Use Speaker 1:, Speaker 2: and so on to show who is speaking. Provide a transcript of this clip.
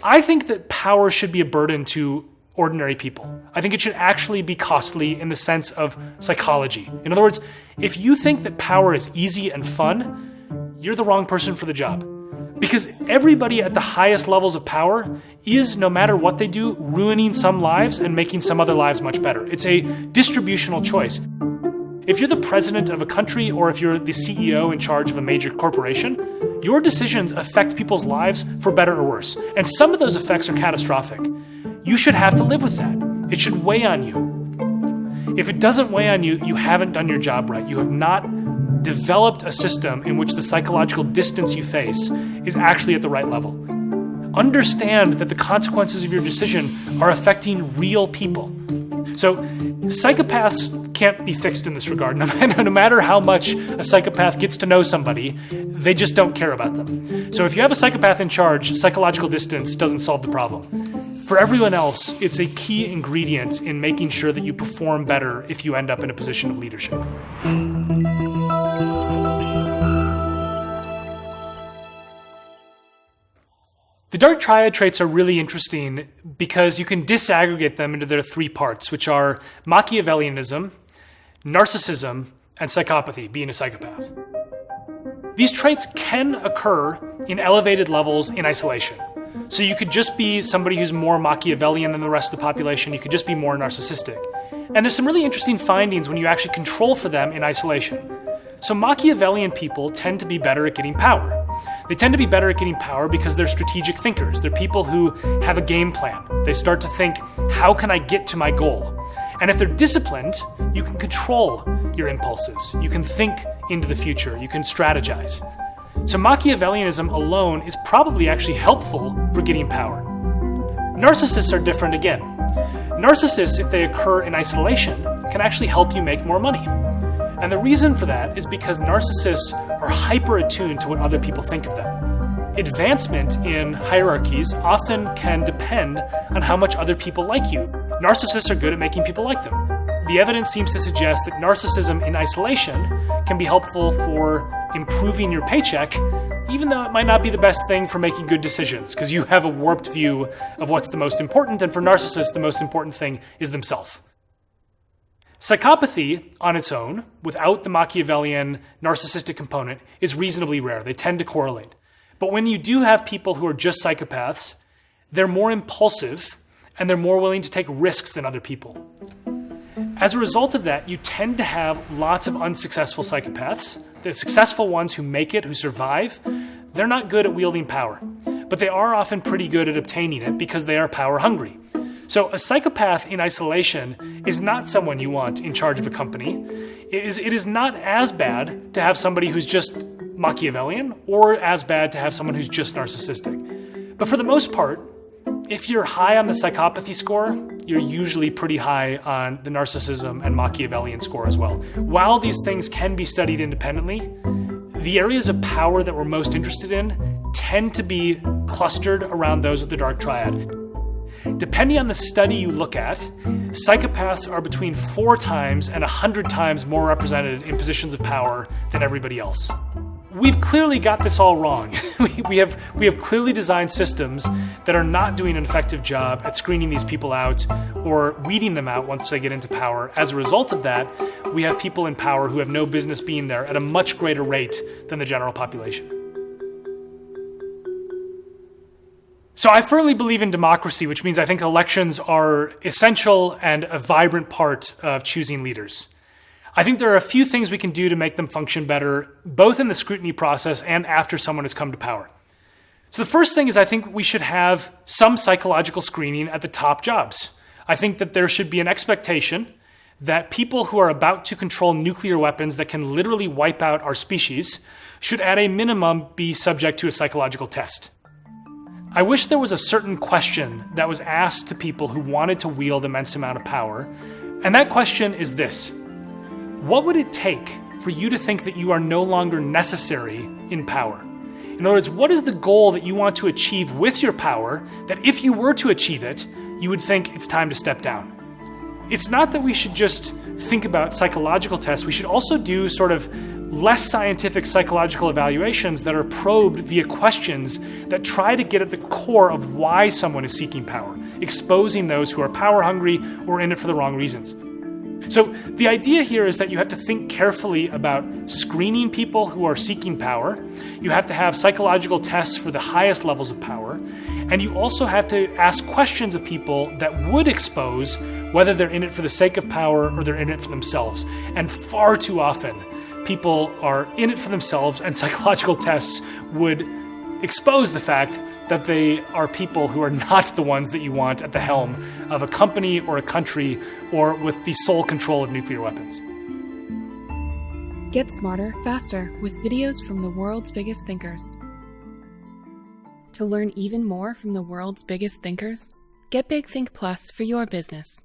Speaker 1: I think that power should be a burden to ordinary people. I think it should actually be costly in the sense of psychology. In other words, if you think that power is easy and fun, you're the wrong person for the job. Because everybody at the highest levels of power is, no matter what they do, ruining some lives and making some other lives much better. It's a distributional choice. If you're the president of a country or if you're the CEO in charge of a major corporation, your decisions affect people's lives for better or worse. And some of those effects are catastrophic. You should have to live with that. It should weigh on you. If it doesn't weigh on you, you haven't done your job right. You have not developed a system in which the psychological distance you face is actually at the right level. Understand that the consequences of your decision are affecting real people. So psychopaths can't be fixed in this regard. No matter how much a psychopath gets to know somebody, they just don't care about them. So if you have a psychopath in charge, psychological distance doesn't solve the problem. For everyone else, it's a key ingredient in making sure that you perform better if you end up in a position of leadership. The dark triad traits are really interesting because you can disaggregate them into their three parts, which are Machiavellianism, narcissism, and psychopathy, being a psychopath. These traits can occur in elevated levels in isolation. So you could just be somebody who's more Machiavellian than the rest of the population. You could just be more narcissistic. And there's some really interesting findings when you actually control for them in isolation. So Machiavellian people tend to be better at getting power. They tend to be better at getting power because they're strategic thinkers. They're people who have a game plan. They start to think, how can I get to my goal? And if they're disciplined, you can control your impulses. You can think into the future. You can strategize. So Machiavellianism alone is probably actually helpful for getting power. Narcissists are different again. Narcissists, if they occur in isolation, can actually help you make more money. And the reason for that is because narcissists are hyper-attuned to what other people think of them. Advancement in hierarchies often can depend on how much other people like you. Narcissists are good at making people like them. The evidence seems to suggest that narcissism in isolation can be helpful for improving your paycheck, even though it might not be the best thing for making good decisions, because you have a warped view of what's the most important, and for narcissists, the most important thing is themselves. Psychopathy on its own, without the Machiavellian narcissistic component, is reasonably rare. They tend to correlate. But when you do have people who are just psychopaths, they're more impulsive and they're more willing to take risks than other people. As a result of that, you tend to have lots of unsuccessful psychopaths. The successful ones who make it, who survive, they're not good at wielding power, but they are often pretty good at obtaining it because they are power hungry. So a psychopath in isolation is not someone you want in charge of a company. It is not as bad to have somebody who's just Machiavellian or as bad to have someone who's just narcissistic. But for the most part, if you're high on the psychopathy score, you're usually pretty high on the narcissism and Machiavellian score as well. While these things can be studied independently, the areas of power that we're most interested in tend to be clustered around those with the dark triad. Depending on the study you look at, psychopaths are between 4 times and 100 times more represented in positions of power than everybody else. We've clearly got this all wrong. we have clearly designed systems that are not doing an effective job at screening these people out or weeding them out once they get into power. As a result of that, we have people in power who have no business being there at a much greater rate than the general population. So I firmly believe in democracy, which means I think elections are essential and a vibrant part of choosing leaders. I think there are a few things we can do to make them function better, both in the scrutiny process and after someone has come to power. So the first thing is I think we should have some psychological screening at the top jobs. I think that there should be an expectation that people who are about to control nuclear weapons that can literally wipe out our species should at a minimum be subject to a psychological test. I wish there was a certain question that was asked to people who wanted to wield immense amount of power, and that question is this: what would it take for you to think that you are no longer necessary in power? In other words, what is the goal that you want to achieve with your power that if you were to achieve it, you would think it's time to step down? It's not that we should just think about psychological tests. We should also do sort of less scientific psychological evaluations that are probed via questions that try to get at the core of why someone is seeking power, exposing those who are power hungry or in it for the wrong reasons. So the idea here is that you have to think carefully about screening people who are seeking power. You have to have psychological tests for the highest levels of power. And you also have to ask questions of people that would expose whether they're in it for the sake of power or they're in it for themselves. And far too often, people are in it for themselves, and psychological tests would expose the fact that they are people who are not the ones that you want at the helm of a company or a country or with the sole control of nuclear weapons.
Speaker 2: Get smarter, faster with videos from the world's biggest thinkers. To learn even more from the world's biggest thinkers, get Big Think Plus for your business.